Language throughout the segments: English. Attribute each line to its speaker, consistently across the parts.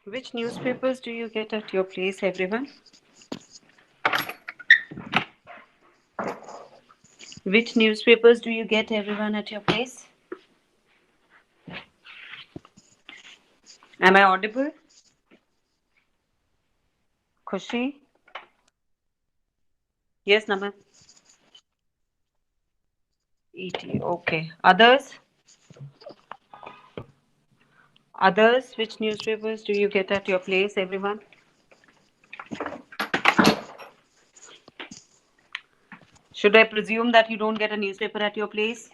Speaker 1: Which newspapers do you get at your place, everyone? Which newspapers do you get, everyone, at your place? Am I audible? Khushi? Yes, Naman. ET. Okay. Others? Others? Which newspapers do you get at your place, everyone? Should I presume that you don't get a newspaper at your place?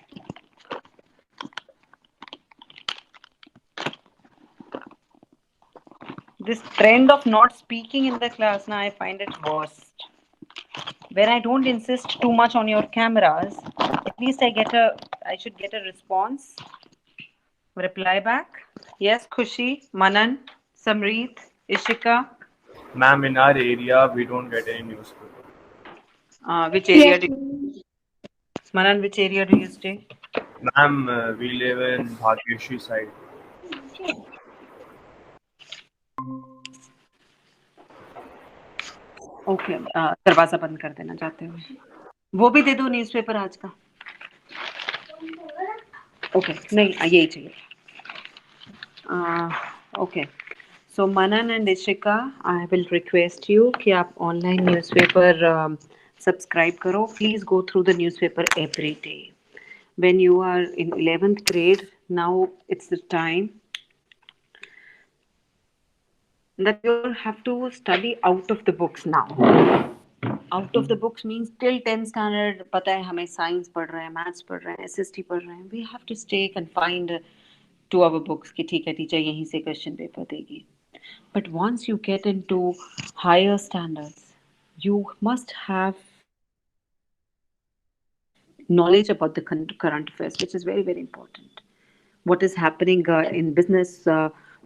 Speaker 1: This trend of not speaking in the class now, I find it worst. Where I don't insist too much on your cameras, at least I should get a response, reply back. Yes, Khushi, Manan, Samreet, Ishika.
Speaker 2: Ma'am, in our area, we don't get any newspaper.
Speaker 1: Which
Speaker 3: Yes,
Speaker 1: area do
Speaker 3: ma'am.
Speaker 1: Manan, which area do you stay?
Speaker 2: Ma'am, we live in Bhagyashri side.
Speaker 1: Okay दरवाजा बंद कर देना जाते हुए वो भी दे दो newspaper आज का ओके नहीं यही चाहिए okay so Manan and Ishika I will request you कि आप ऑनलाइन न्यूज़पेपर सब्सक्राइब करो please go through the newspaper every day when you are in 11th grade now it's the time that you have to study out of the books now out of the books means till 10th standard पता है हमें science पढ़ रहे हैं maths पढ़ रहे हैं SST पढ़ रहे हैं we have to stay confined to our books कि ठीक है टीचर यहीं से क्वेश्चन पेपर देगी but once you get into higher standards you must have knowledge about the current affairs, which is very, very important. What is happening in business?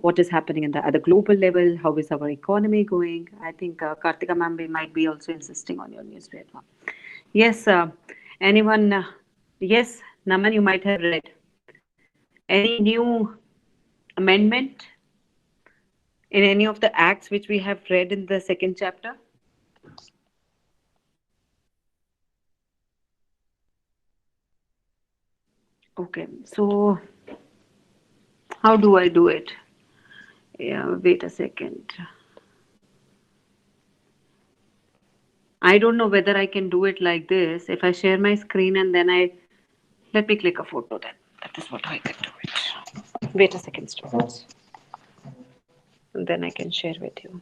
Speaker 1: What is happening at the global level? How is our economy going? I think Kartika ma'am might be also insisting on your newspaper. Yes, anyone? Yes, Naman, you might have read. Any new amendment in any of the acts which we have read in the second chapter? Okay, so how do I do it? Yeah, wait a second. I don't know whether I can do it like this. If I share my screen and then let me click a photo then. That is what I can do it. Wait a second, students. And then I can share with you.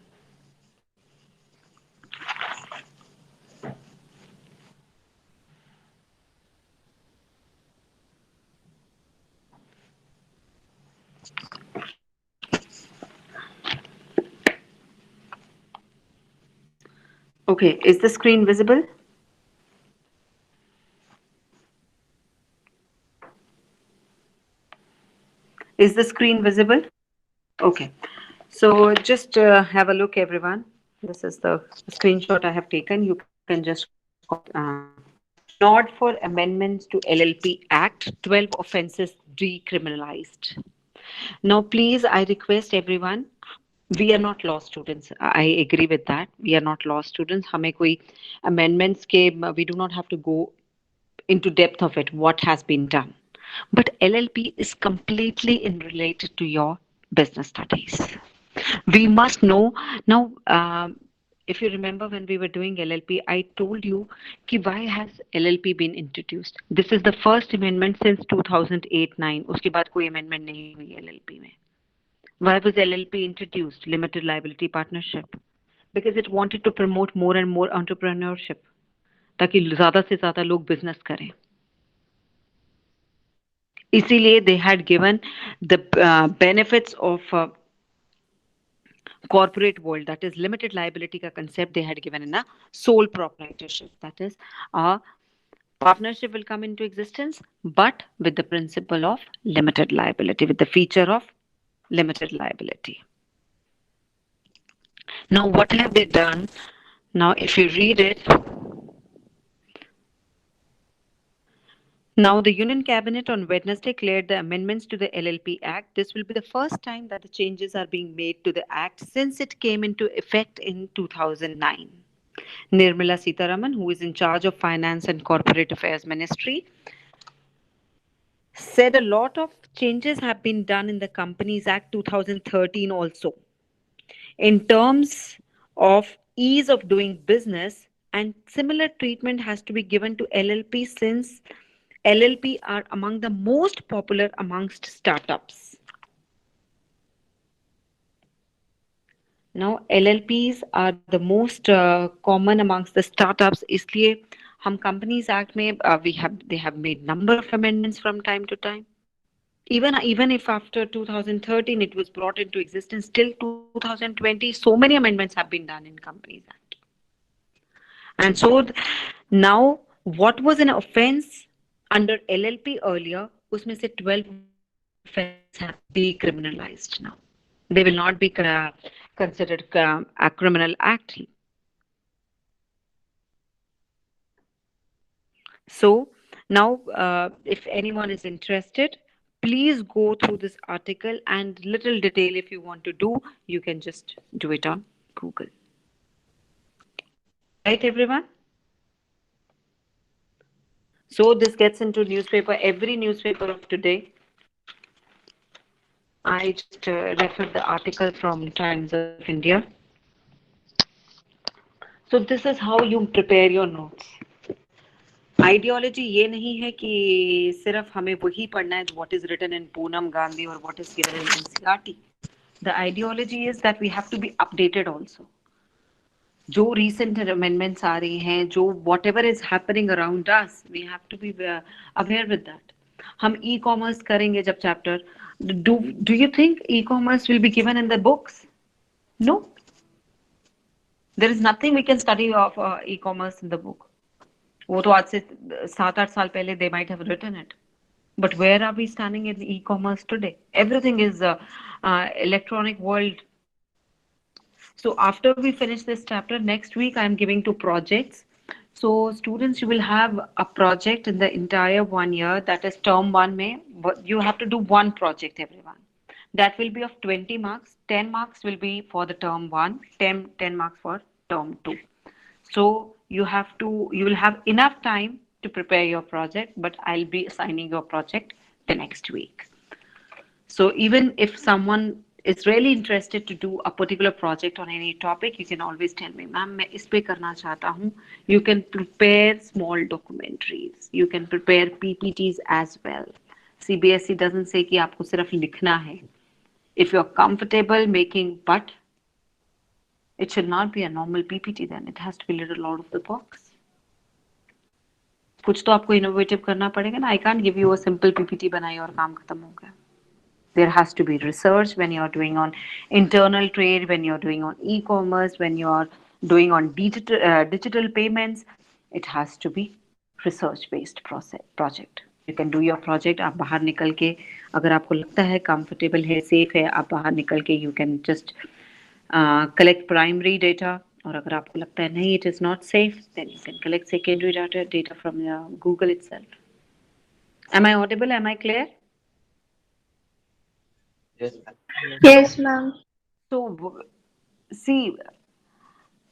Speaker 1: Okay, is the screen visible? Is the screen visible? Okay. So just have a look, everyone. This is the screenshot I have taken. You can just nod for amendments to LLP Act, 12 offences decriminalized. Now, please, I request everyone, we are not law students. I agree with that. We are not law students. हमें कोई amendments के we do not have to go into depth of it, what has been done. But LLP is completely in related to your business studies. We must know now. If you remember when we were doing LLP, I told you कि why has LLP been introduced? This is the first amendment since 2008-9. उसके बाद कोई amendment नहीं हुई LLP में. Why was LLP introduced? Limited liability partnership. Because it wanted to promote more and more entrepreneurship. ताकि ज़्यादा से ज़्यादा लोग business करें. इसीलिए they had given the benefits of corporate world, that is limited liability का concept they had given in a sole proprietorship, that is a partnership will come into existence but with the principle of limited liability, with the feature of limited liability. Now what have they done? Now if you read it, Now, the Union Cabinet on Wednesday cleared the amendments to the LLP Act. This will be the first time that the changes are being made to the Act since it came into effect in 2009. Nirmala Sitharaman, who is in charge of Finance and Corporate Affairs Ministry, said a lot of changes have been done in the Companies Act 2013 also in terms of ease of doing business, and similar treatment has to be given to LLP since LLP are among the most popular amongst startups. Now LLPs are the most common amongst the startups, इसलिए हम Companies Act में they have made number of amendments from time to time. Even if after 2013 it was brought into existence, till 2020 so many amendments have been done in Companies Act. And so now what was an offense under LLP earlier, उसमें से 12 offenses have decriminalized now. They will not be considered a criminal act. So now, if anyone is interested, please go through this article, and little detail if you want to do, you can just do it on Google. Right, everyone? So this gets into newspaper, every newspaper of today. I just referred the article from Times of India. So this is how you prepare your notes. Ideology ये नहीं है कि सिर्फ हमें वही पढ़ना है what is written in Poonam Gandhi और what is given in NCERT. The ideology is that we have to be updated also. जो रीसेंट अमेंडमेंट्स आ रही हैं, जो whatever is happening around us, we have to be aware with that. हम e commerce करेंगे जब chapter, do you think e commerce will be given in the books? No, there is nothing we can study of e commerce in the book. वो तो आज से 7-8 साल पहले they might have written it. But where are we standing in e-commerce today? Everything is electronic world. So after we finish this chapter, next week I am giving 2 projects. So students, you will have a project in the entire 1 year, that is term 1 में, you have to do 1 project, everyone. That will be of 20 marks. 10 marks will be for the term 1, 10 marks for term 2. So you will have enough time to prepare your project, but I'll be assigning your project the next week. So even if someone is really interested to do a particular project on any topic, you can always tell me, ma'am, मैं इस पे करना चाहता हूँ. You can prepare small documentaries. You can prepare PPTs as well. CBSE doesn't say कि आपको सिर्फ लिखना है. If you're comfortable making, but it should not be a normal PPT then. It has to be a little out of the box. कुछ तो आपको innovative करना पड़ेगा ना. I can't give you a simple PPT बनाई और काम खत्म हो गया. There has to be research when you're doing on internal trade, when you're doing on e-commerce, when you're doing on digital payments. It has to be research-based project. You can do your project. आप बाहर निकल के, अगर आपको लगता है comfortable है, safe है, आप बाहर निकल के you can just collect primary data. और अगर आपको लगता है नहीं, it is not safe, then you can collect secondary data from Google itself. Am I audible? Am I clear?
Speaker 3: Yes, ma'am.
Speaker 1: So, see,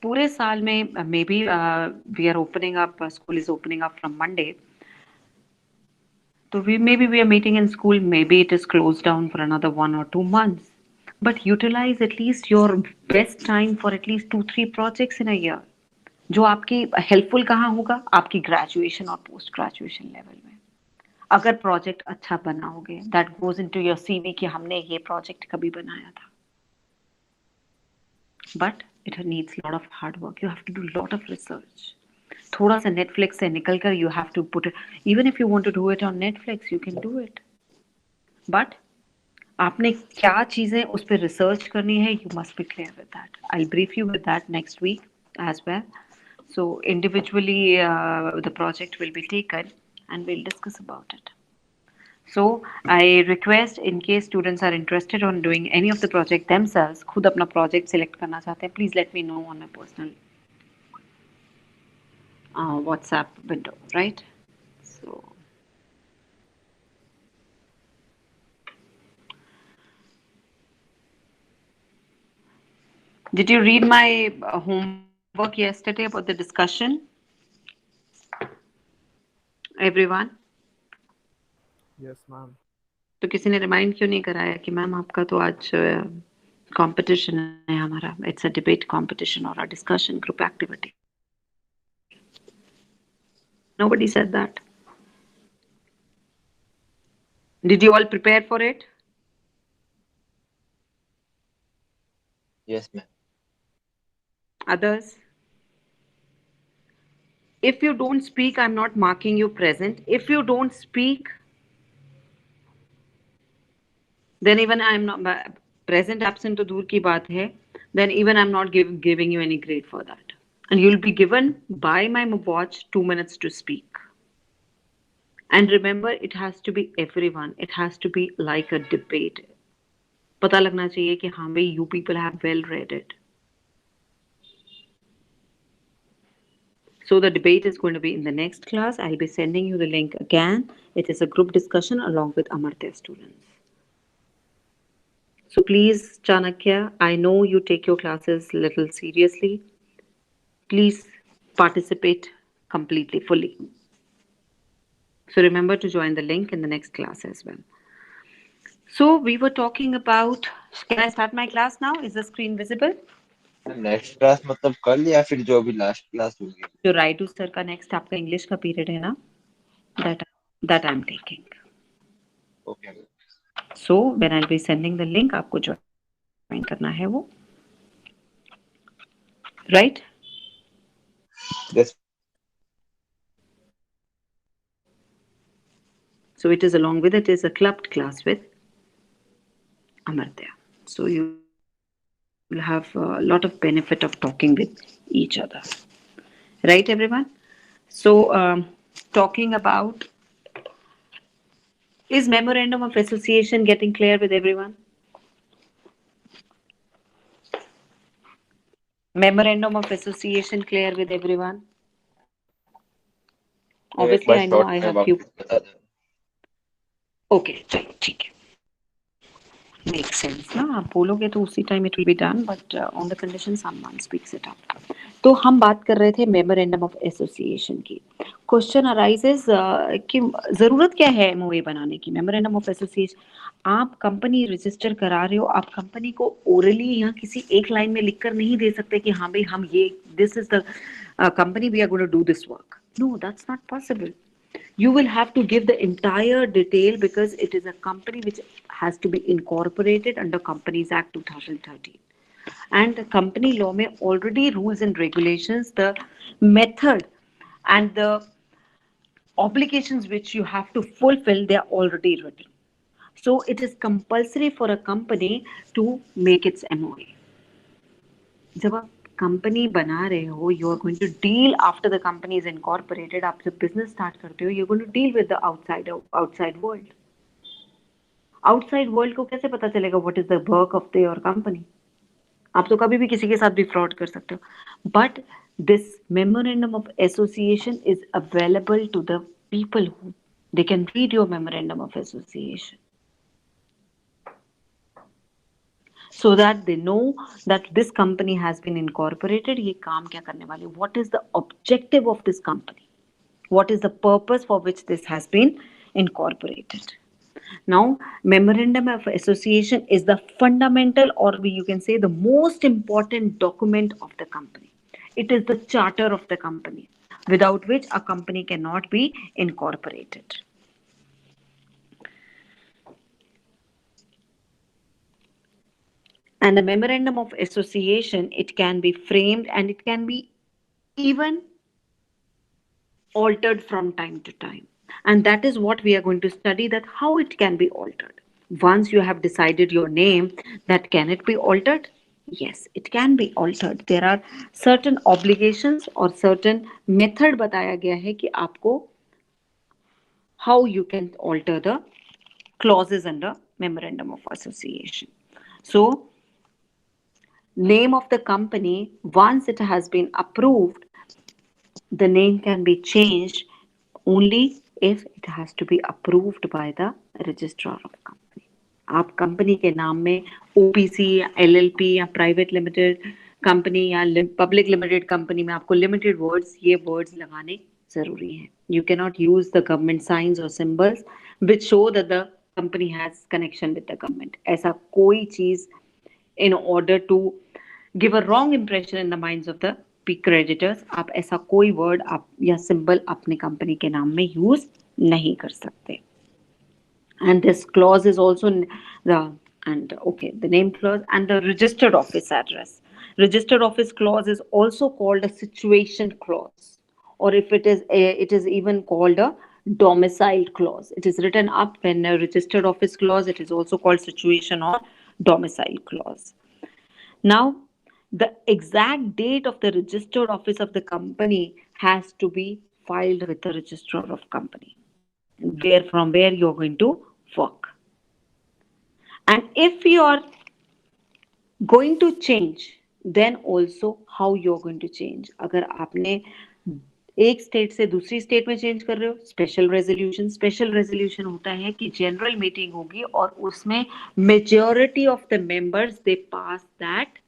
Speaker 1: पूरे साल में maybe we are opening up, school is opening up from Monday. So maybe we are meeting in school, maybe it is closed down for another 1 or 2 months. But utilize at least your best time for at least 2-3 projects in a year. जो आपकी helpful कहाँ होगा? आपकी graduation और post graduation level में. अगर project अच्छा बनाओगे, that goes into your CV कि हमने ये प्रोजेक्ट कभी बनाया था. But it needs lot of hard work. You have to do lot of research. थोड़ा सा नेटफ्लिक्स से निकल कर you have to put, even if you want to do it on Netflix, you can do it. But आपने क्या चीजें उस पर रिसर्च करनी है, you must be clear with that. I brief you with that next week as well. So individually, the project will be taken and we'll discuss about it. So I request, in case students are interested on doing any of the project themselves, खुद अपना project select करना चाहते हैं, please let me know on my personal WhatsApp window, right? So Did you read my homework yesterday about the discussion? Everyone?
Speaker 2: Yes, ma'am.
Speaker 1: तो किसी ने remind क्यों नहीं कराया कि मैम आपका तो आज कंपटीशन है हमारा, इट्स अ डिबेट कंपटीशन और a discussion group activity. Nobody said that. Did you all prepare for it?
Speaker 4: Yes, ma'am.
Speaker 1: Others? If you don't speak, I'm not marking you present. If you don't speak, then even I'm not present, absent to दूर की बात है. Then even I'm not giving you any grade for that. And you'll be given by my watch 2 minutes to speak. And remember, it has to be everyone. It has to be like a debate. पता लगना चाहिए कि हाँ भाई, you people have well read it. So the debate is going to be in the next class. I'll be sending you the link again. It is a group discussion along with Amartya students. So please, Chanakya, I know you take your classes little seriously. Please participate completely, fully. So remember to join the link in the next class as well. So we were talking about, can I start my class now? Is the screen visible?
Speaker 4: Next class मतलब कल या फिर जो भी last class होगी?
Speaker 1: जो राइटू sir का next आपका इंग्लिश का पीरियड है ना, that I'm taking.
Speaker 4: Okay.
Speaker 1: So when I'll be sending the link, आपको ज्वाइन करना है वो, right?
Speaker 4: Yes.
Speaker 1: So it is along with it is a clubbed class with Amartya. So you will have a lot of benefit of talking with each other, right, everyone? So talking about, is memorandum of association getting clear with everyone? Memorandum of association clear with everyone? Obviously, I know I have few. Okay, चलो ठीक है. Makes sense ना, आप बोलोगे तो उसी time it will be done, but on the condition someone speaks it up. तो हम बात कर रहे थे मेमोरेंडम ऑफ एसोसिएशन की. क्वेश्चन अराइजेस कि जरूरत क्या है एमओए बनाने की, मेमोरेंडम ऑफ एसोसिएशन. आप कंपनी रजिस्टर करा रहे हो, आप कंपनी को ओरली या किसी एक लाइन में लिखकर नहीं दे सकते कि हाँ भाई हम ये, this is the company, we are going to do this work. No, that's not possible. You will have to give the entire detail because it is a company which has to be incorporated under Companies Act 2013. And the company law may already rules and regulations, the method and the obligations which you have to fulfill, they are already written. So it is compulsory for a company to make its MOA. जब आप company बना रहे हो, you are going to deal after the company is incorporated, आप जब business start करते हो, you are going to deal with the outside world. Outside world को कैसे पता चलेगा what is the work of your company? आप तो कभी भी किसी के साथ भी फ्रॉड कर सकते हो. But this memorandum of association is available to the people who they can read your memorandum of association, so that they know that this company has been incorporated. ये काम क्या करने वाले, what is the objective of this company, what is the purpose for which this has been incorporated. Now, memorandum of association is the fundamental, or you can say the most important document of the company. It is the charter of the company, without which a company cannot be incorporated. And a memorandum of association, it can be framed and it can be even altered from time to time. And that is what we are going to study, that how it can be altered. Once you have decided your name, that can it be altered? Yes, it can be altered. There are certain obligations or certain method बताया गया है कि आपको how you can alter the clauses under memorandum of association. So name of the company, once it has been approved, the name can be changed only if it has to be approved by the registrar of company. आप company के नाम में OPC या LLP या private limited company या public limited company में आपको limited words, ये वर्ड्स लगाने जरूरी है. You can not use the government signs और symbols which show that the company has connection with the government. ऐसा कोई चीज in order to give a wrong impression in the minds of the creditors, आप ऐसा कोई word आप या symbol अपने company के नाम में use नहीं कर सकते. And this clause is also the name clause and the registered office address. Registered office clause is also called a situation clause, or if it is even called a domicile clause. It is written up when a registered office clause. It is also called situation or domicile clause. Now, the exact date of the registered office of the company has to be filed with the registrar of company, from where you're going to work. And if you're going to change, then also how you're going to change. अगर आपने एक state से दूसरी state में change कर रहे हो, special resolution होता है कि जनरल मीटिंग होगी और उसमें majority of the members they pass that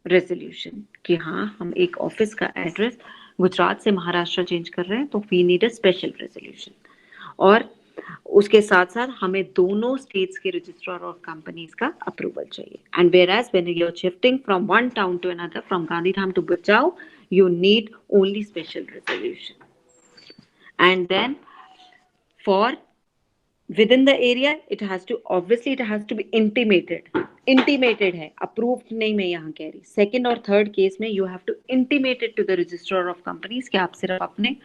Speaker 1: resolution कि हाँ हम एक ऑफिस का एड्रेस गुजरात से महाराष्ट्र चेंज कर रहे हैं तो we need a special resolution. और उसके साथ साथ हमें दोनों स्टेट्स के रजिस्ट्रार और कंपनीज का अप्रूवल चाहिए. And where as when you are shifting from one town to another, from Gandhidham to Bhachau, you need only special resolution. And then for within the area, it has to be intimated है, approved नहीं मैं यहाँ कह रही. Second और third case में you have to intimate it to the registrar of companies कि आप सिर्फ अपने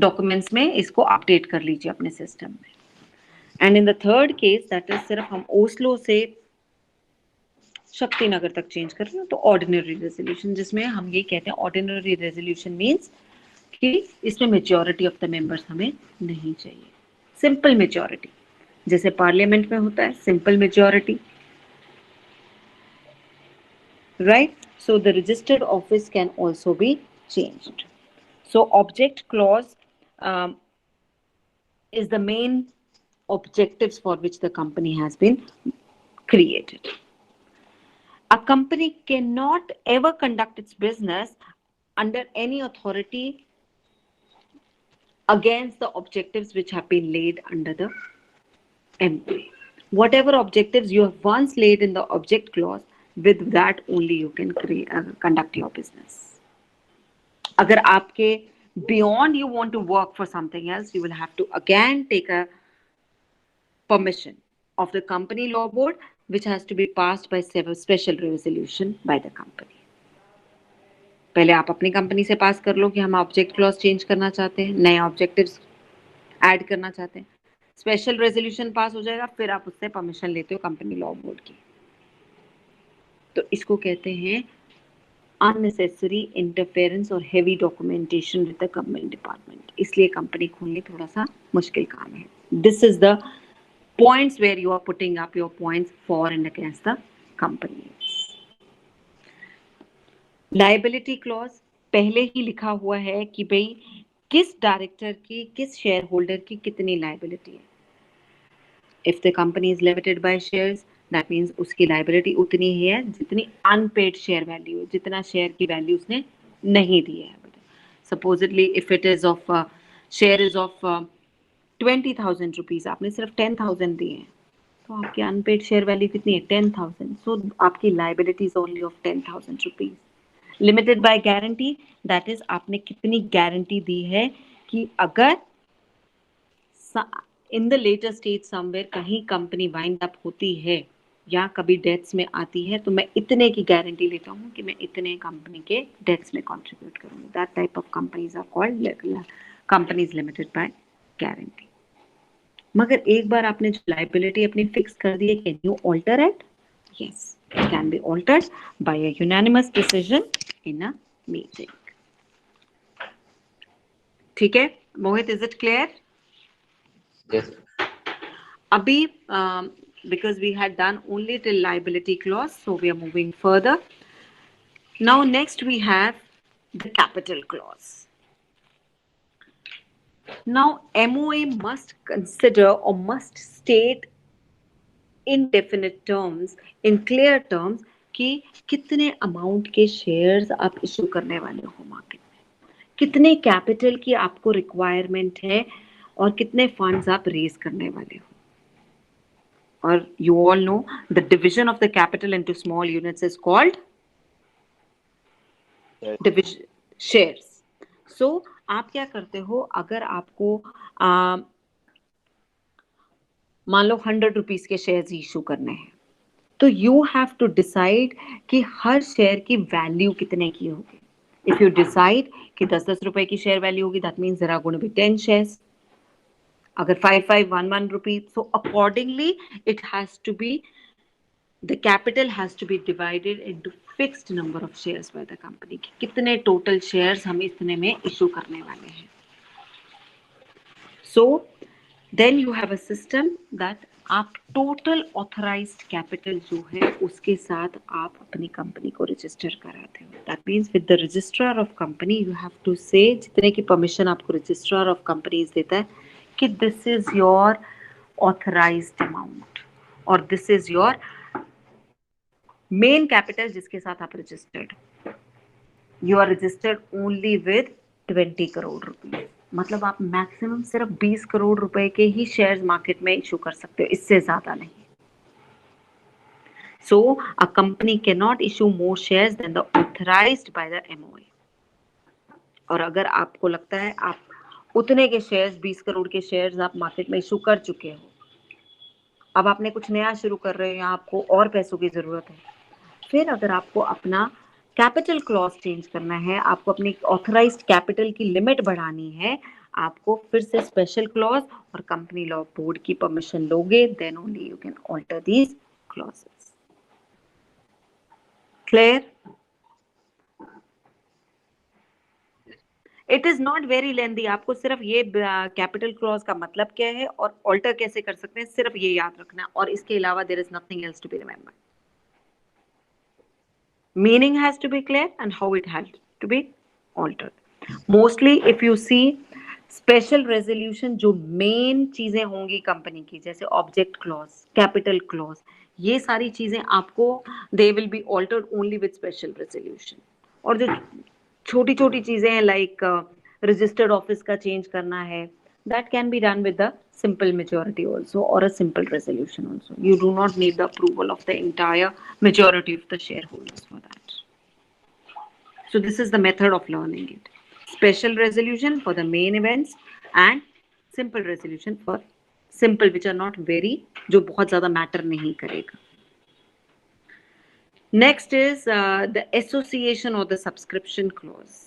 Speaker 1: documents में इसको update कर लीजिए अपने system में. And in the third case, that is सिर्फ हम ओस्लो से शक्तिनगर तक चेंज कर रहे हो तो ऑर्डिनरी रेजोल्यूशन, जिसमें हम ये कहते हैं ऑर्डिनरी रेजोल्यूशन मींस कि इसमें मेजॉरिटी ऑफ द मेंबर्स हमें नहीं चाहिए. सिंपल मेजॉरिटी जैसे पार्लियामेंट में होता है, simple majority, right. So the registered office can also be changed. So object clause is the main objectives for which the company has been created. A company cannot ever conduct its business under any authority against the objectives which have been laid under the MOA. Whatever objectives you have once laid in the object clause, with that only you can conduct your business. Agar aapke beyond you want to work for something else, you will have to again take a permission of the company law board, which has to be passed by special resolution by the company. पहले आप अपनी company से पास कर लो कि हम object clause change करना चाहते हैं, नए ऑब्जेक्टिव्स ऐड करना चाहते हैं. स्पेशल रेजोल्यूशन पास हो जाएगा, फिर आप उससे परमिशन लेते हो कंपनी लॉ बोर्ड की. तो इसको कहते हैं अननेसेसरी इंटरफेरेंस और heavy documentation with the government department. इसलिए कंपनी खोलनी थोड़ा सा मुश्किल काम है. This is the points where you are putting up your points for and against the company. Liability clause पहले ही लिखा हुआ है कि भाई किस डायरेक्टर की, किस शेयर होल्डर की कितनी लाइबिलिटी है. If the company is limited by shares, that means उसकी लाइबिलिटी उतनी ही है जितनी अनपेड शेयर वैल्यू है, जितना शेयर की वैल्यू उसने नहीं दी है. Supposedly if it is of share is of 20,000 rupees, आपने सिर्फ 10,000 दिए हैं तो आपकी अनपेड शेयर वैल्यू कितनी है? 10,000. सो आपकी liability is only of 10,000 rupees. Limited by guarantee, that is आपने कितनी गारंटी दी है कि अगर in the later stage somewhere कहीं कंपनी वाइंड अप होती है या कभी डेथ्स में आती है तो मैं इतने की गारंटी लेता हूँ कि मैं इतने कंपनी के डेथ्स में कंट्रीब्यूट करूँगी. That type of companies are called companies limited by guarantee. मगर एक बार आपने जो लाइबिलिटी अपनी फिक्स कर दी है, can you alter it? Yes, it can be altered by a unanimous decision in a meeting. ठीक है Mohit, is it clear?
Speaker 4: Yes.
Speaker 1: अभी because we had done only till liability clause, so we are moving further. Now next we have the capital clause. Now, MOA must consider or must state in definite terms, in clear terms, कि कितने amount के shares आप issue करने वाले हो market में, कितने capital की आपको रिक्वायरमेंट है और कितने फंड्स आप रेज करने वाले हो. और you all know the division of the capital into small units is called division shares. So आप क्या करते हो, अगर आपको मान लो 100 रुपीज के शेयर्स इशू करने हैं, तो यू हैव टू डिसाइड कि हर शेयर की वैल्यू कितने की होगी. इफ यू डिसाइड कि 10-10 रुपए की शेयर वैल्यू होगी, that means there are going to be 10 shares. अगर 5511 rupees, so accordingly it has to be, the capital has to be divided into fixed number of shares by the company. कितने total shares हम इतने में issue करने वाले हैं. So then you have a system that आप total authorized capital जो है उसके साथ आप अपनी company को register कराते हो. That means with the registrar of company you have to say जितने की permission आपको registrar of companies देता है कि this is your authorized amount और this is your main capital जिसके साथ आप registered. You are registered only with 20 crore रुपए. मतलब आप मैक्सिमम सिर्फ 20 करोड़ रुपए के ही शेयर्स मार्केट में इशू कर सकते हो, इससे ज्यादा नहीं. So a company can not issue more shares than the authorised by the MOA. और अगर आपको लगता है आप उतने के शेयर्स, 20 करोड़ के शेयर्स आप मार्केट में इशू कर चुके हो, अब आपने कुछ नया शुरू कर रहे हो या आपको और पैसों की जरूरत है, फिर अगर आपको अपना कैपिटल क्लॉज चेंज करना है, आपको अपनी ऑथराइज्ड कैपिटल की लिमिट बढ़ानी है, आपको फिर से स्पेशल क्लॉज और कंपनी लॉ बोर्ड की परमिशन लोगे, then only you can alter these clauses. Clear? It is not very lengthy. आपको सिर्फ ये कैपिटल क्लॉज का मतलब क्या है और ऑल्टर कैसे कर सकते हैं, सिर्फ ये याद रखना, और इसके अलावा there is nothing else to be remembered. Meaning has to be clear and how it has to be altered. Mostly if you see special resolution, जो main चीजें होंगी कंपनी की, जैसे object clause, capital clause, ये सारी चीजें आपको they will be altered only with special resolution. और जो छोटी छोटी चीजें हैं like registered office का change करना है, that can be done with the simple majority also or a simple resolution also. You do not need the approval of the entire majority of the shareholders for that. So this is the method of learning it. Special resolution for the main events and simple resolution for simple which are not very, जो बहुत ज़्यादा matter नहीं करेगा. Next is the association or the subscription clause.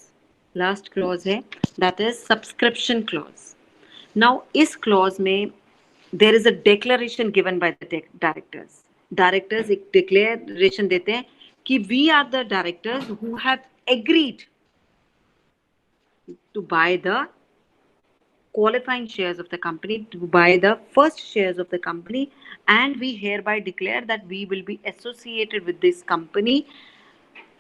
Speaker 1: Last clause है, that is subscription clause. Now इस clause में there is a declaration given by the directors. Directors एक declaration देते हैं कि we are the directors who have agreed to buy the qualifying shares of the company, to buy the first shares of the company, and we hereby declare that we will be associated with this company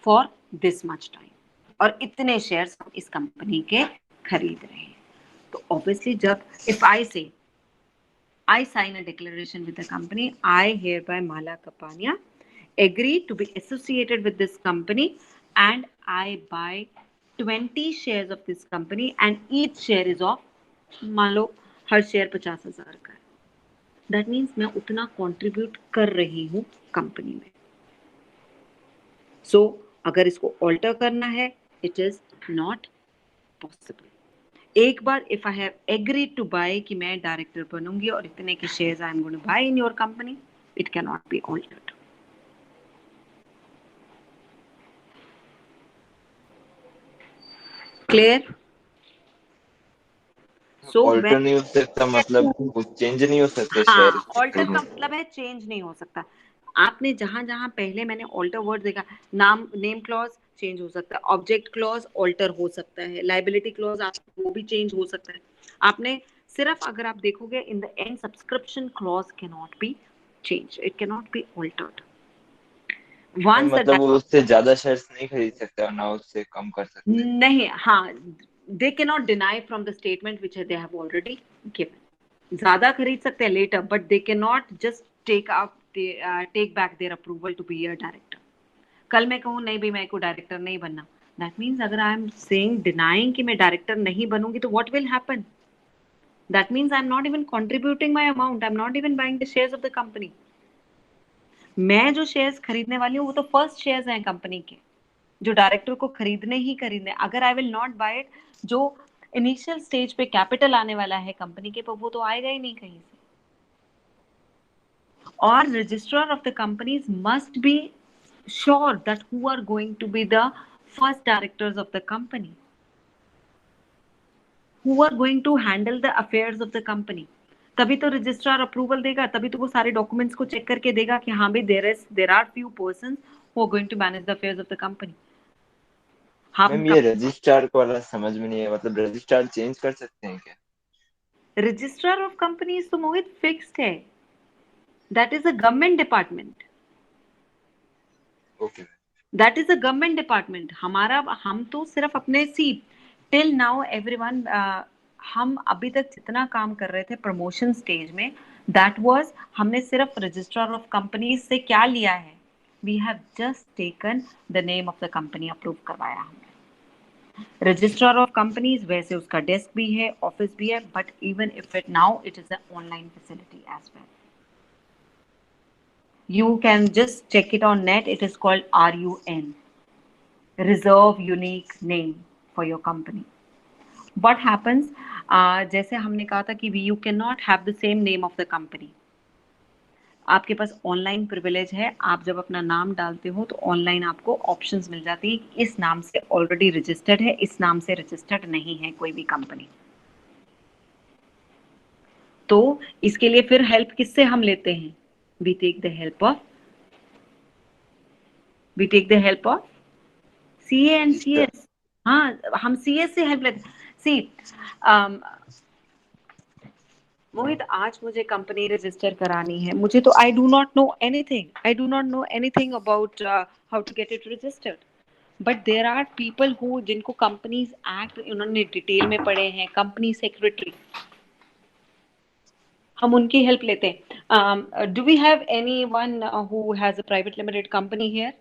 Speaker 1: for this much time. और इतने shares हम इस company के खरीद रहे हैं. तो obviously जब if I say I sign a declaration with the company, I hereby Mala Kapania agree to be associated with this company and I buy 20 shares of this company and each share is of, मान लो हर share 50,000 का है. That means मैं उतना contribute कर रही हूँ company में. So अगर इसको alter करना है, it is not possible. एक बार if I have agreed to buy कि मैं डायरेक्टर बनूंगी और इतने के shares I am going to buy in your company, it cannot be altered. Clear? So
Speaker 4: alter नहीं हो सकता, मतलब कुछ चेंज नहीं हो सकता शेयर.
Speaker 1: हाँ, ऑल्टर का मतलब है चेंज नहीं हो सकता. आपने जहां जहां पहले मैंने ऑल्टर वर्ड देखा, नेम क्लॉज चेंज हो सकता है, ऑब्जेक्ट क्लॉज ऑल्टर हो सकता है, लाइबिलिटी क्लॉज वो भी चेंज हो सकता है. आपने सिर्फ अगर आप देखोगे in the end subscription clause can not B change, it can not be altered.
Speaker 4: मतलब वो उससे ज्यादा शेयर्स नहीं खरीद सकता और ना उससे कम कर सकता.
Speaker 1: नहीं, हाँ, they cannot deny from the statement which they have already given. ज्यादा खरीद सकते हैं later, but they cannot just take back their approval to be a director. कल मैं कहूँ नहीं भी मैं को डायरेक्टर नहीं बनना, that means अगर I am saying denying कि मैं डायरेक्टर नहीं बनूंगी तो what will happen? That means I am not even contributing my amount, I am not even buying the shares of the company. मैं जो शेयर्स खरीदने वाली हूँ वो तो फर्स्ट शेयर्स हैं कंपनी के, जो डायरेक्टर को खरीदने ही खरीदने. अगर I will not buy it, जो इनिशियल स्टेज पे कैपिटल आने वाला है कंपनी के, पर वो तो आएगा ही नहीं कहीं से. और registrar of the companies must be sure that who are going to be the first directors of the company, who are going to handle the affairs of the company. तभी तो रजिस्ट्रार अप्रूवल देगा, तभी तो वो सारे documents को check करके देगा कि हाँ भाई there are few persons who are going to manage the affairs of the company.
Speaker 4: Ma'am ये रजिस्ट्रार को वाला समझ में नहीं है, मतलब रजिस्ट्रार चेंज कर सकते हैं क्या?
Speaker 1: रजिस्ट्रार ऑफ कंपनीज तो मोहित फिक्स्ड है, that is a government department.
Speaker 4: Okay,
Speaker 1: that is a government department. हम तो सिर्फ अपने टिल नाउ एवरीवन, हम अभी तक जितना काम कर रहे थे प्रमोशन स्टेज में, दैट वाज हमने सिर्फ रजिस्ट्रार ऑफ कंपनीज से क्या लिया है, we have just taken the name of the company, approve करवाया हमने. रजिस्ट्रार ऑफ कंपनीज वैसे उसका डेस्क भी है, ऑफिस भी है, but even if it now it is a online facility as well. You can just check it on net. It is called RUN, Reserve Unique Name for your company. What happens? जैसे हमने कहा था कि you cannot have the same name of the company. आपके पास online privilege है, आप जब अपना नाम डालते हो तो ऑनलाइन आपको ऑप्शंस मिल जाती है, इस नाम से ऑलरेडी रजिस्टर्ड है, इस नाम से रजिस्टर्ड नहीं है कोई भी कंपनी. तो इसके लिए फिर हेल्प किससे हम लेते हैं? We take the help of CA and CS. हाँ, हम CS से हेल्प लेते हैं. See, मोहित आज मुझे कंपनी रजिस्टर करानी है, मुझे तो I do not know anything about how to get it registered. But there are people who जिनको कंपनीज एक्ट उन्होंने डिटेल में पढ़े हैं, कंपनी सेक्रेटरी, हम उनकी हेल्प लेते हैं. Do we have anyone who has a private limited company here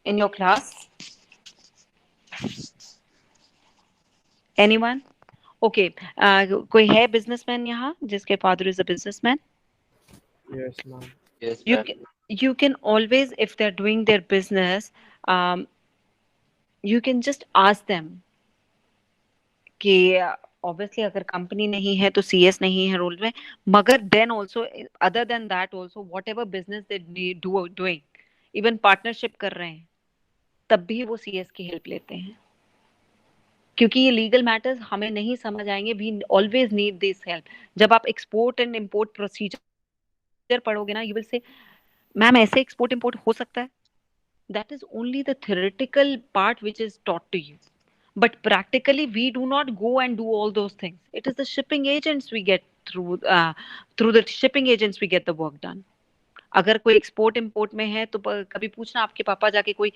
Speaker 1: in your class? Anyone? Okay. कोई है बिजनेसमैन यहाँ जिसके father is a businessman?
Speaker 2: Yes, ma'am.
Speaker 4: Yes
Speaker 1: You can always, if they're doing their business, you can just ask them कि obviously अगर company नहीं है तो CS नहीं है रूल में, मगर then also other than that also whatever business they doing, even partnership कर रहे हैं, तब भी वो सीएस की हेल्प लेते हैं, क्योंकि ये लीगल मैटर्स हमें नहीं समझ आएंगे. We always need this help. जब आप एक्सपोर्ट एंड इम्पोर्ट प्रोसीजर पढ़ोगे ना, यू विल से मैम ऐसे एक्सपोर्ट इम्पोर्ट हो सकता है. That is only the theoretical part which is taught to you. But practically, we do not go and do all those things. It is the shipping agents we get through the shipping agents we get the work done. अगर कोई export import में है तो कभी पूछना आपके पापा जाके कोई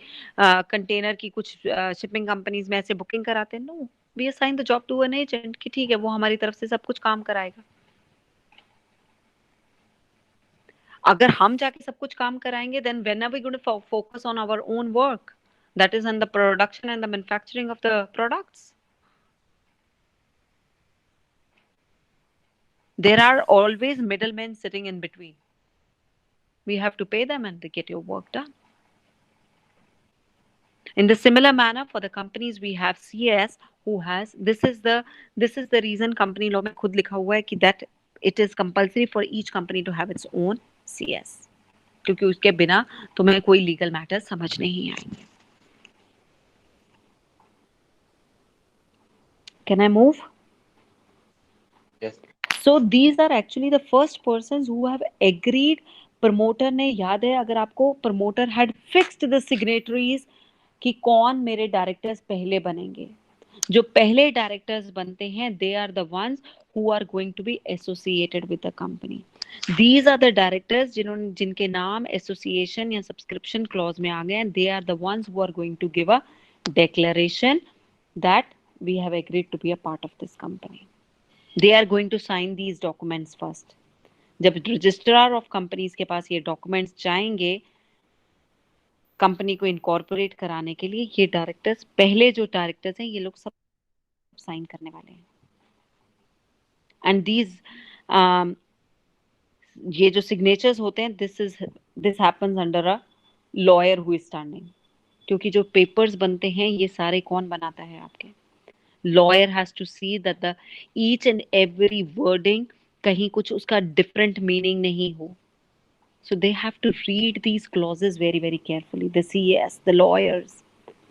Speaker 1: कंटेनर की कुछ शिपिंग कंपनीज में ऐसे बुकिंग कराते हैं? No, we assign the job to an agent कि ठीक है वो हमारी तरफ से सब कुछ काम कराएगा. अगर हम जाके सब कुछ काम कराएंगे, then when are we going to focus on our own work? That is on the production and the manufacturing of the products. There are always middlemen sitting in between. We have to pay them and they get your work done. In the similar manner, for the companies we have CS who has, this is the reason company law में खुद लिखा हुआ है कि that it is compulsory for each company to have its own CS, क्योंकि उसके बिना तुम्हें कोई legal matters समझ नहीं आएंगे. Can I move?
Speaker 4: Yes.
Speaker 1: So these are actually the first persons who have agreed. Promoter ने, याद है अगर आपको, promoter had fixed the signatories कि कौन मेरे डायरेक्टर्स पहले बनेंगे. जो पहले डायरेक्टर्स बनते हैं, they are the ones who are going to be associated with the company. These are the directors जिनके नाम एसोसिएशन या सब्सक्रिप्शन क्लॉज में आ गए हैं. They are the ones who are going to give a declaration that we have agreed to be a part of this company. They are going to sign these documents first. जब registrar of companies के पास ये documents जाएंगे company को incorporate कराने के लिए, ये directors, पहले जो डायरेक्टर्स हैं, ये लोग सब साइन करने वाले हैं. एंड दीज ये जो सिग्नेचर्स होते हैं, this happens under a lawyer who is standing. क्योंकि जो पेपर्स बनते हैं ये सारे कौन बनाता है आपके? Lawyer has to see that the each and every wording कहीं कुछ उसका डिफरेंट मीनिंग नहीं हो. So they have to read these clauses very very carefully. The CS, the lawyers.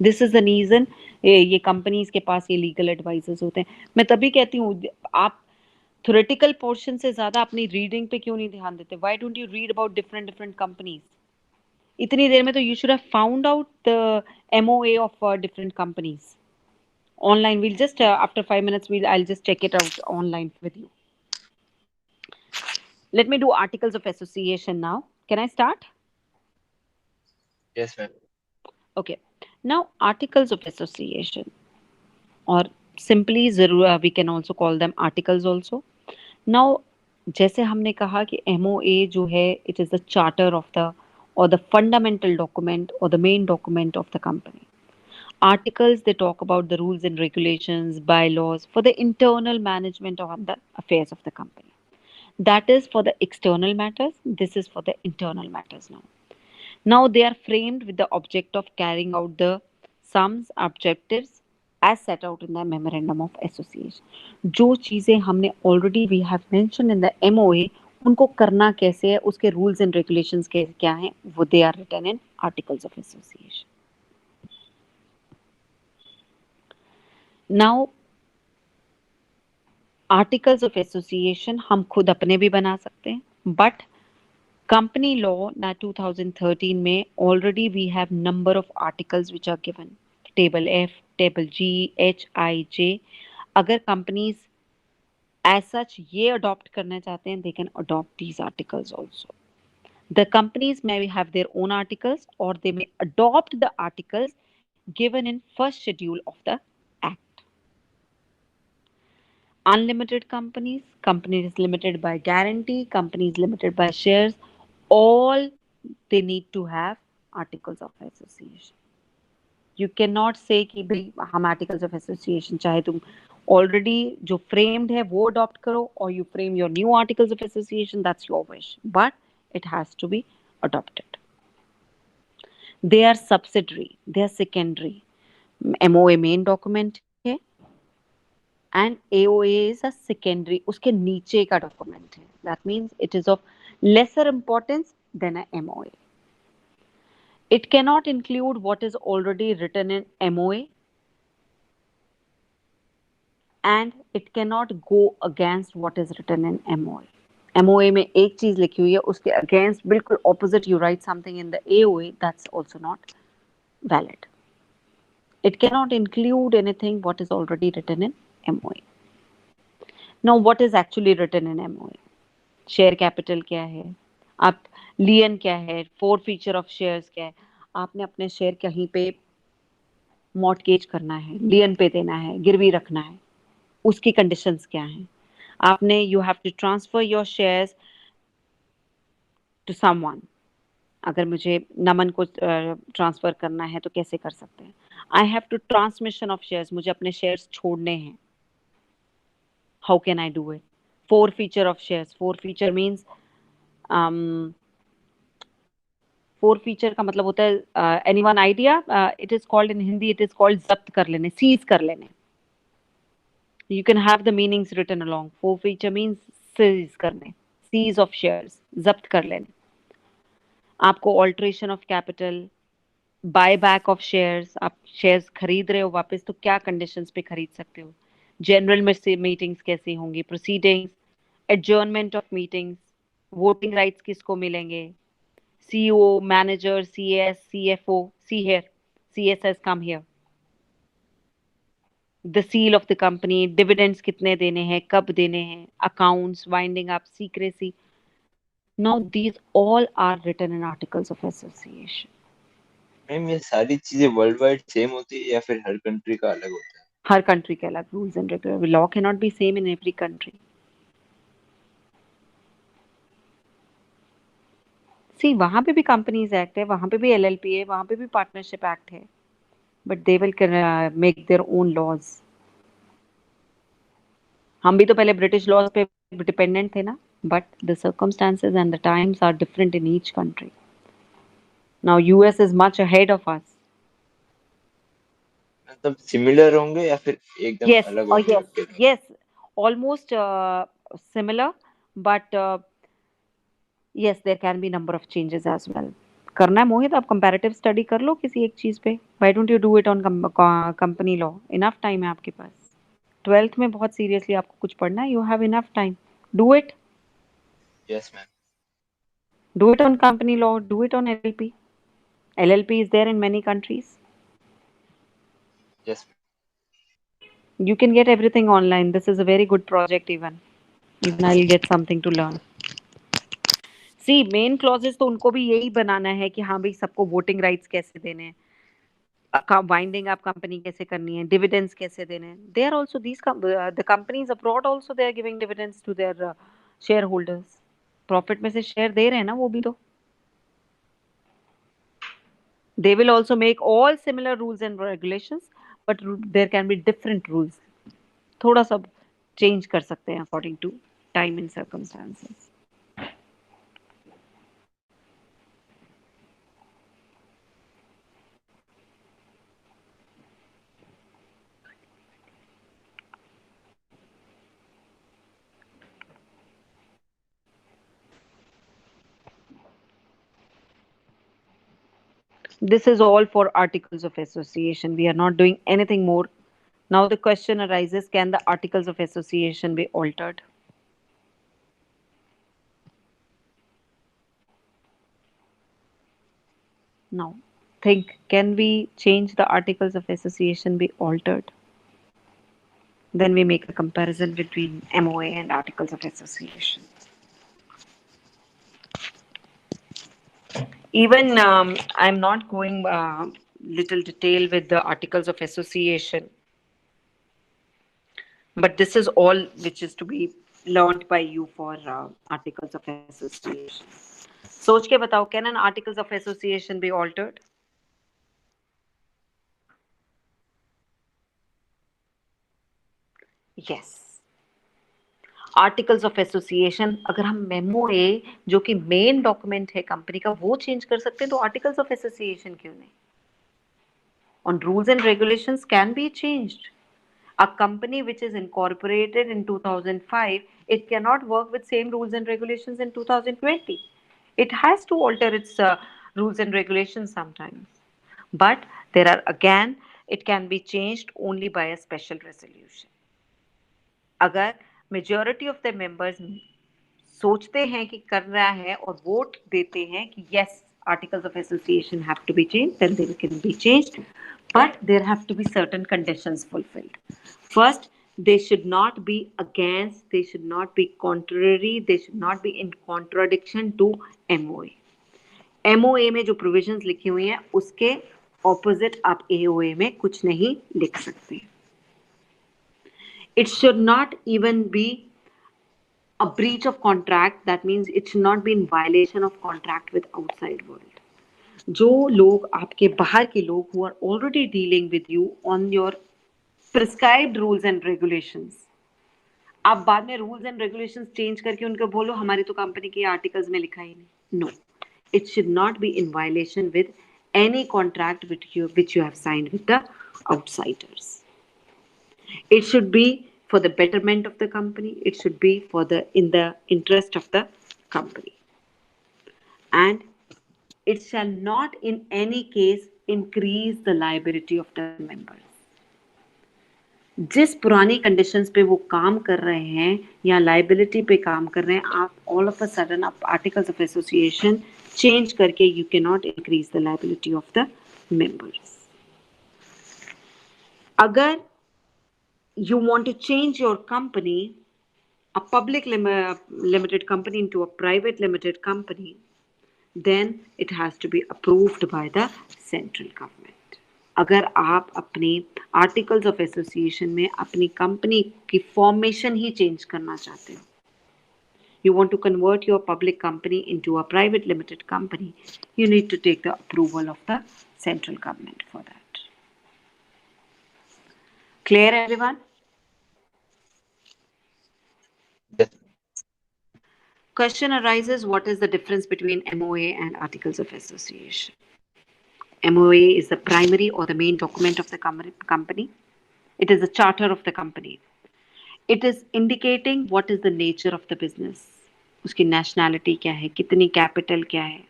Speaker 1: This is the reason ये कंपनीज के पास ये legal advisers होते हैं. मैं तभी कहती हूँ आप थ्योरेटिकल पोर्शन से ज्यादा अपनी रीडिंग पे क्यों नहीं ध्यान देते? Why don't you read about different companies? इतनी देर में तो you should have found out the MOA of different companies. Online, we'll just after 5 minutes I'll just check it out online with you. Let me do articles of association now. Can I start?
Speaker 4: Yes, ma'am.
Speaker 1: Okay. Now, articles of association, or simply we can also call them articles also. Now, जैसे हमने कहा कि MOA जो है, it is the charter of the or the fundamental document or the main document of the company. Articles, they talk about the rules and regulations, bylaws for the internal management of the affairs of the company. That is for the external matters. This is for the internal matters now. Now they are framed with the object of carrying out the sums, objectives as set out in the memorandum of association. जो चीजें हमने already we have mentioned in the MOA, उनको करना कैसे है, उसके rules and regulations क्या हैं, वो they are written in articles of association. Now articles of association हम खुद अपने भी बना सकते हैं, बट कंपनी लॉ ना 2013 में already we have number of articles which are given, table F, table G, H, I, J. अगर कंपनीज एज सच ये अडॉप्ट करना चाहते हैं, they can adopt these articles also. The companies may have their own articles और they may adopt the articles given in first schedule of the unlimited companies, companies limited by guarantee, companies limited by shares, all they need to have articles of association. You cannot say कि भाई हम articles of association चाहे तुम already जो framed है वो adopt करो, or you frame your new articles of association, that's your wish, but it has to be adopted. They are subsidiary, they are secondary. MOA main document है and AOA is a secondary, उसके नीचे का document है. That means it is of lesser importance than a MOA. It cannot include what is already written in MOA, and it cannot go against what is written in MOA. MOA में एक चीज लिखी हुई है, उसके against बिल्कुल opposite you write something in the AOA, that's also not valid. It cannot include anything what is already written in MOA. Now, what is actually written in MOA? Share capital क्या है? आप lien क्या है? Forfeiture of shares क्या है? आपने अपने share कहीं पे मॉर्टगेज करना है, lien पे देना है, गिरवी रखना है, उसकी कंडीशंस क्या हैं? आपने you have to transfer your shares to someone. अगर मुझे नमन को ट्रांसफर करना है तो कैसे कर सकते हैं? I have to transmission of shares. मुझे अपने शेयर्स छोड़ने हैं. How can I do it? Forfeiture of shares. Forfeiture means forfeiture का मतलब होता है anyone idea? It is called in Hindi, it is called जब्त कर लेने, seize कर लेने. You can have the meanings written along. Forfeiture means seize करने, seize of shares, जब्त कर लेने. आपको alteration of capital, buyback of shares, आप शेयर्स खरीद रहे हो वापस, तो क्या कंडीशंस पे खरीद सकते हो? जनरल मीटिंग्स कैसी होंगी? Proceedings, adjournment of meetings, voting rights किसको मिलेंगे? CEO, manager, CS, CFO, see here, CS has come here. The seal of the company, dividends कितने देने हैं, कब देने हैं, accounts, winding up, secrecy. Now these all are written in articles of association.
Speaker 4: Ma'am ये सारी चीजें वर्ल्ड वाइड सेम होती है या फिर हर कंट्री का अलग होता है?
Speaker 1: हर कंट्री के अलग rules and regulation, law can not be same in every country. See वहां पे भी कंपनीज एक्ट है, वहां पे भी एलएलपी है, वहां पे भी पार्टनरशिप एक्ट है, but they will make their own laws. हम भी तो पहले ब्रिटिश लॉज पे डिपेंडेंट थे ना, but the circumstances and the times are different in each country. Now US is much ahead of us.
Speaker 4: मतलब सिमिलर होंगे या फिर एकदम
Speaker 1: Yes,
Speaker 4: अलग
Speaker 1: oh
Speaker 4: होंगे
Speaker 1: yes,
Speaker 4: आपके?
Speaker 1: yes, almost similar, but yes, there can be number of changes as well. करना है मोहित, आप कंपैरेटिव स्टडी कर लो किसी एक चीज पे. Why don't you do it on company law? Enough time है आपके पास. 12th में बहुत सीरियसली आपको कुछ पढ़ना है. You have enough time. Do it.
Speaker 4: Yes ma'am.
Speaker 1: Do it on company law. Do it on LLP. LLP is there in many countries.
Speaker 4: Yes.
Speaker 1: You can get everything online. This is a very good project even. Even I'll get something to learn. See, main clauses तो उनको भी यही बनाना है कि हाँ भाई सबको voting rights कैसे देने हैं, वाइंडिंग अप कंपनी कैसे करनी है, डिविडेंड्स कैसे देने हैं. They are also these the companies abroad also they are giving dividends to their shareholders. Profit में से शेयर दे रहे हैं ना वो भी. तो they will also make all similar rules and regulations, but there can be different rules. थोड़ा सा change कर सकते हैं according to time and circumstances. This is all for articles of association. We are not doing anything more. Now the question arises, can the articles of association be altered? Now think, can we change the articles of association be altered? Then we make a comparison between MOA and articles of association. Even I'm not going little detail with the articles of association, but this is all which is to be learned by you for articles of association. सोच के बताओ, can an articles of association be altered? Yes. Articles of association, अगर हम memo ए जो कि main document है company का वो चेंज कर सकते हैं, तो आर्टिकल्स ऑफ एसोसिएशन क्यों नहीं? On rules and regulations can be changed. A company which is incorporated in 2005, it cannot work with same rules and regulations in 2020. It has to alter its rules and regulations sometimes. But there are again, it can be changed only by a special resolution. अगर majority of the members सोचते हैं कि कर रहा है और vote देते हैं कि yes, articles of association have to be changed, then they can be changed, but there have to be certain conditions fulfilled. First, they should not be against, they should not be contrary, they should not be in contradiction to MOA. MOA में जो provisions लिखी हुई हैं उसके opposite आप AOA में कुछ नहीं लिख सकते. It should not even be a breach of contract. That means it should not be in violation of contract with outside world. जो लोग आपके बाहर के लोग who are already dealing with you on your prescribed rules and regulations, आप बाद में rules and regulations change करके उनको बोलो हमारी तो कंपनी के आर्टिकल्स में लिखा ही नहीं. No, it should not be in violation with any contract which you have signed with the outsiders. It should be for the betterment of the company. It should be in the interest of the company. And it shall not in any case increase the liability of the members. जिस पुरानी conditions पे वो काम कर रहे हैं या liability पे काम कर रहे हैं, आप ऑल ऑफ अ सडन आप आर्टिकल्स ऑफ एसोसिएशन चेंज करके you can not increase the liability of the members. अगर you want to change your company, a public limited company into a private limited company, then it has to be approved by the central government. अगर आप अपने articles of association में अपनी company की formation ही change करना चाहते हो, you want to convert your public company into a private limited company, you need to take the approval of the central government for that. Clear, everyone?
Speaker 4: Yes.
Speaker 1: Question arises, what is the difference between MOA and Articles of Association? MOA is the primary or the main document of the company. It is the charter of the company. It is indicating what is the nature of the business. उसकी nationality क्या है, कितनी capital क्या है,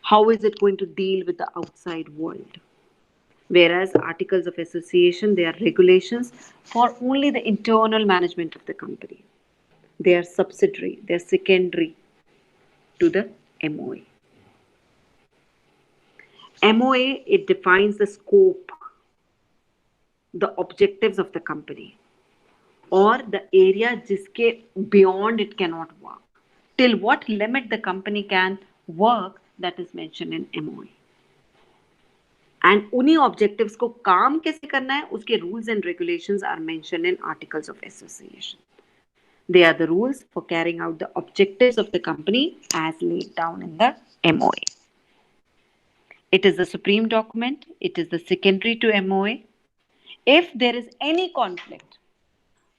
Speaker 1: how is it going to deal with the outside world. Whereas Articles of Association, they are regulations for only the internal management of the company. They are subsidiary, they are secondary to the MOA. MOA, it defines the scope, the objectives of the company, or the area जिसके beyond it cannot work. Till what limit the company can work, that is mentioned in MOA. And उन्हीं objectives को काम कैसे करना है, उसके rules and regulations are mentioned in Articles of Association. They are the rules for carrying out the objectives of the company as laid down in the MOA. It is the supreme document. It is the secondary to MOA. If there is any conflict,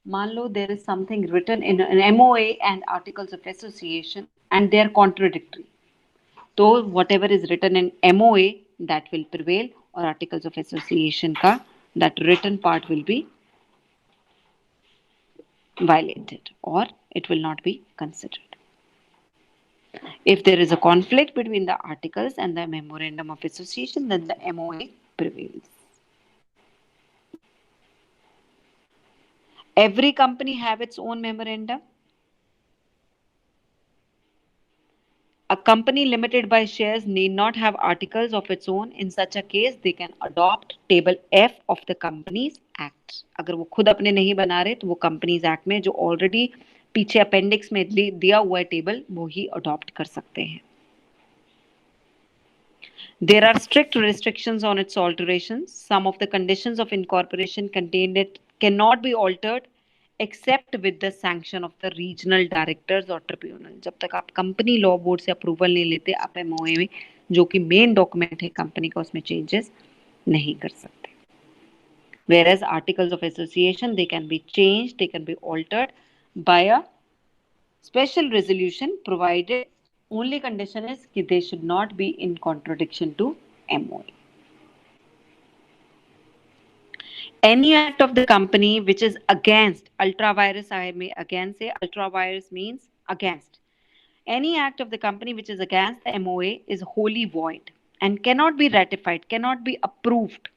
Speaker 1: मान लो there is something written in an MOA and Articles of Association and they are contradictory. So whatever is written in MOA, that will prevail, or Articles of Association ka that written part will be violated, or it will not be considered. If there is a conflict between the articles and the memorandum of association, then the MOA prevails. Every company have its own memorandum. A company limited by shares need not have articles of its own. In such a case, they can adopt Table F of the Companies Act. अगर वो खुद अपने नहीं बना रहे तो वो Companies Act में जो already पीछे अपेंडिक्स में दिया हुआ है टेबल, वो ही अडॉप्ट कर सकते हैं. There are strict restrictions on its alterations. Some of the conditions of incorporation contained it cannot be altered except with the sanction of the regional directors or tribunal. जब तक आप कंपनी लॉ बोर्ड से approval नहीं लेते, आप MOA में जो कि मेन डॉक्यूमेंट है कंपनी का, उसमें चेंजेस नहीं कर सकते. Whereas articles of association, they can be changed, they can be altered by a special resolution, provided only condition is that they should not be in contradiction to MOA. Any act of the company which is against ultra virus, I may again say ultra virus means against. Any act of the company which is against the MOA is wholly void and cannot be ratified, cannot be approved.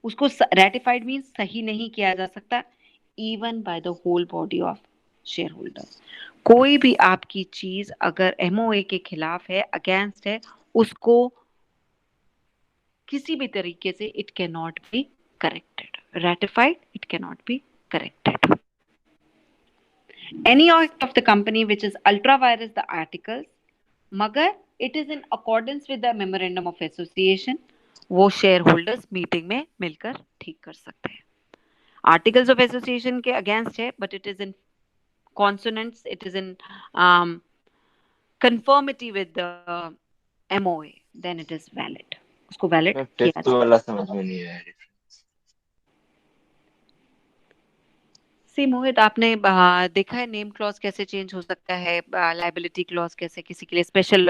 Speaker 1: उसको ratified means सही नहीं किया जा सकता, even by the whole body of shareholders. कोई भी आपकी चीज अगर MOA के खिलाफ है, अगेंस्ट है, उसको किसी भी तरीके से it cannot be corrected. Ratified, it cannot be corrected. Any act of the company which is ultra vires the articles, मगर it is in accordance with the memorandum of association, वो shareholders meeting में मिलकर ठीक कर सकते हैं. Articles of association के against है, but it is in consonance, it is in conformity with the MOA, then it is valid. उसको valid किया जाता है.
Speaker 4: वाला समझ में नहीं आया.
Speaker 1: सी मोहित, आपने देखा है नेम क्लॉज कैसे चेंज हो सकता है, लायबिलिटी क्लॉज कैसे, किसी के लिए स्पेशल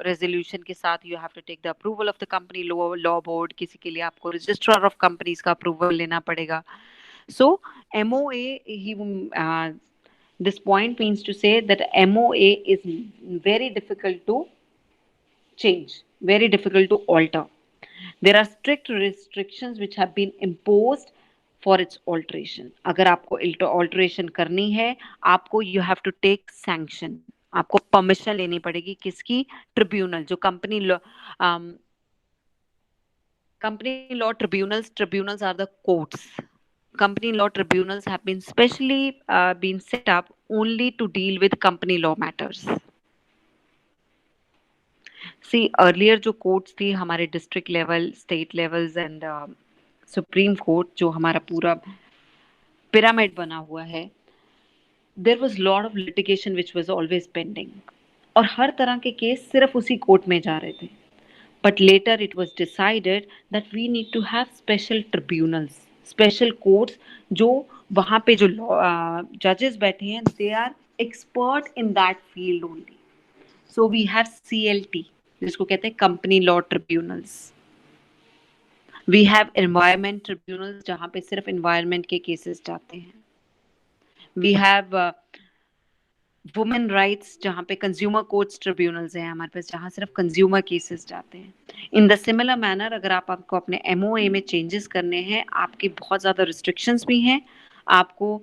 Speaker 1: रेजोल्यूशन के साथ you have to take the approval of the company law board, किसी के लिए आपको रजिस्ट्रार ऑफ कंपनीज का अप्रूवल लेना पड़ेगा. सो MOA, this point means to say that MOA is very difficult to change, very difficult to alter. There are strict restrictions which have been imposed for its alteration. अगर आपको alteration करनी है, आपको you have to take sanction, आपको permission लेनी पड़ेगी. किसकी? Tribunal. जो company law tribunals are the courts. Company law tribunals have been specially been set up only to deal with company law matters. See earlier जो courts थी हमारे district level, state levels and supreme court, जो हमारा पूरा pyramid बना हुआ है, there was lot of litigation which was always pending, और हर तरह के केस सिर्फ उसी कोर्ट में जा रहे थे. But later it was decided that we need to have special tribunals, special courts, जो वहाँ पे जो judges बैठे हैं, they are expert in that field only. So we have CLT, जिसको कहते हैं company law tribunals. We have environment tribunals, जहाँ पे सिर्फ environment के cases जाते हैं. We have वुमेन राइट्स, जहाँ पे कंज्यूमर कोर्ट्स ट्रिब्यूनल्स हैं हमारे पास, जहाँ सिर्फ कंज्यूमर केसेस जाते हैं. इन द सिमिलर मैनर अगर आपको अपने एमओए में चेंजेस करने हैं, आपके बहुत ज़्यादा रिस्ट्रिक्शंस भी हैं, आपको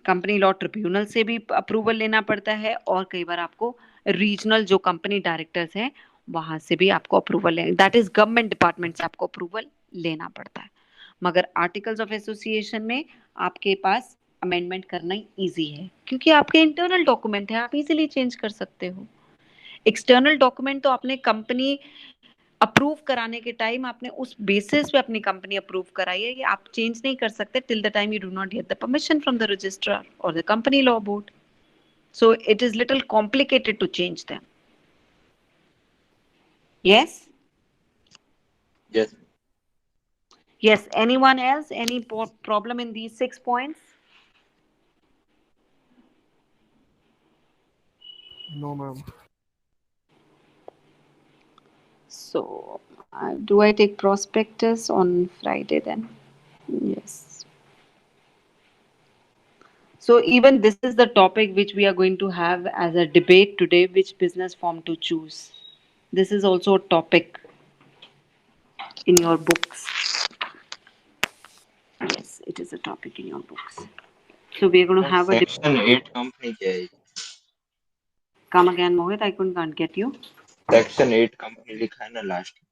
Speaker 1: कंपनी लॉ ट्रिब्यूनल से भी अप्रूवल लेना पड़ता है, और कई बार आपको रीजनल जो कंपनी डायरेक्टर्स हैं वहाँ से भी आपको अप्रूवल लेना, दैट इज गवर्नमेंट डिपार्टमेंट से आपको अप्रूवल लेना पड़ता है. मगर आर्टिकल्स ऑफ एसोसिएशन में आपके पास अमेंडमेंट करना ही इजी है, क्योंकि आपके इंटरनल डॉक्यूमेंट है, आप इजीली चेंज कर सकते हो. एक्सटर्नल डॉक्यूमेंट तो आपने कंपनी अप्रूव कराने के टाइम आपने उस बेसिस पे अपनी कंपनी अप्रूव कराई है, ये आप चेंज नहीं कर सकते till the time you do not get the permission from the registrar और the company law board. So it is little complicated to change them. Yes?
Speaker 4: Yes.
Speaker 1: Yes. Anyone else? Any problem in these 6 points?
Speaker 5: No, ma'am.
Speaker 1: So, do I take prospectus on Friday then? Yes. So, even this is the topic which we are going to have as a debate today, which business form to choose. This is also a topic in your books. Yes, it is a topic in your books. So, we are going to have a
Speaker 4: Section 8 company क्या है?
Speaker 1: Come again, Mohit. I can't get you.
Speaker 4: Section 8 company लिखा है ना last.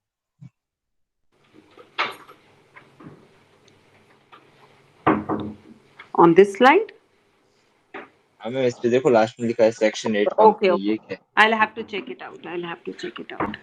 Speaker 1: On this slide?
Speaker 4: हमें इस पे देखो last में लिखा है सेक्शन 8
Speaker 1: Okay,
Speaker 4: कंपनी.
Speaker 1: okay.
Speaker 4: ये क्या है?
Speaker 1: I'll have to check it out. I'll have to check it out.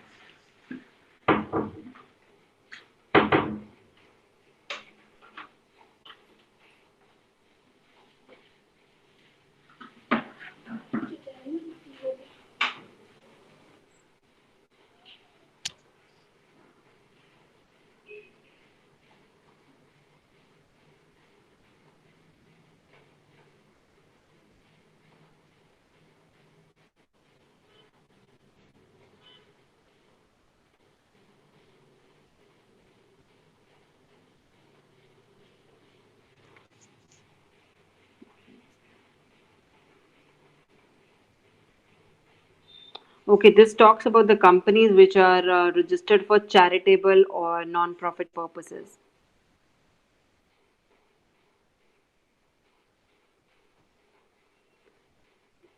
Speaker 1: Okay, this talks about the companies which are registered for charitable or non-profit purposes.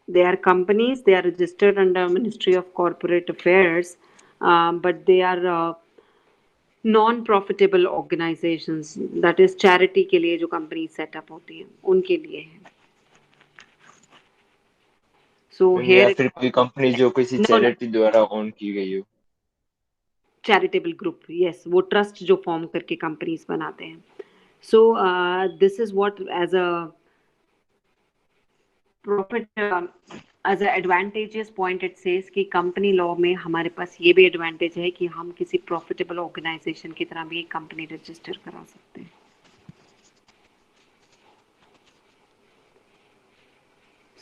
Speaker 1: They are companies, they are registered under Ministry of Corporate Affairs, but they are non-profitable organizations. That is charity के लिए जो company set up होती है, उनके लिए है. So
Speaker 4: या
Speaker 1: here
Speaker 4: फिर कोई कंपनी जो किसी चैरिटी द्वारा ओन की गई हो.
Speaker 1: चैरिटेबल ग्रुप, यस, वो ट्रस्ट जो फॉर्म करके कंपनीज बनाते हैं. So this is what as a profit as a advantages point it says कि कंपनी लॉ में हमारे पास ये भी एडवांटेज है कि हम किसी प्रॉफिटेबल ऑर्गेनाइजेशन की तरह भी एक कंपनी रजिस्टर करा सकते हैं.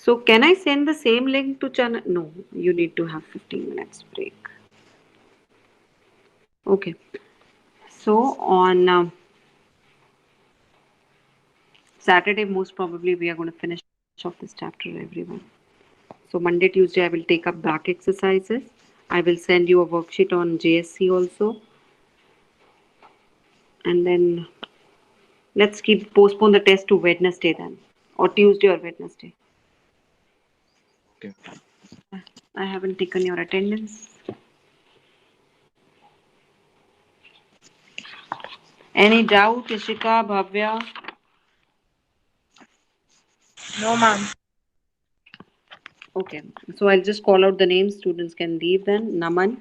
Speaker 1: So can I send the same link to Chana? No, you need to have 15 minutes break. Okay. So on Saturday, most probably we are going to finish off this chapter, everyone. So Monday, Tuesday, I will take up back exercises. I will send you a worksheet on JSC also. And then let's postpone the test to Wednesday then, or Tuesday or Wednesday.
Speaker 4: Okay.
Speaker 1: I haven't taken your attendance. Any doubt, Ishika, Bhavya?
Speaker 3: No, ma'am.
Speaker 1: Okay, so I'll just call out the names. Students can leave then. Naman,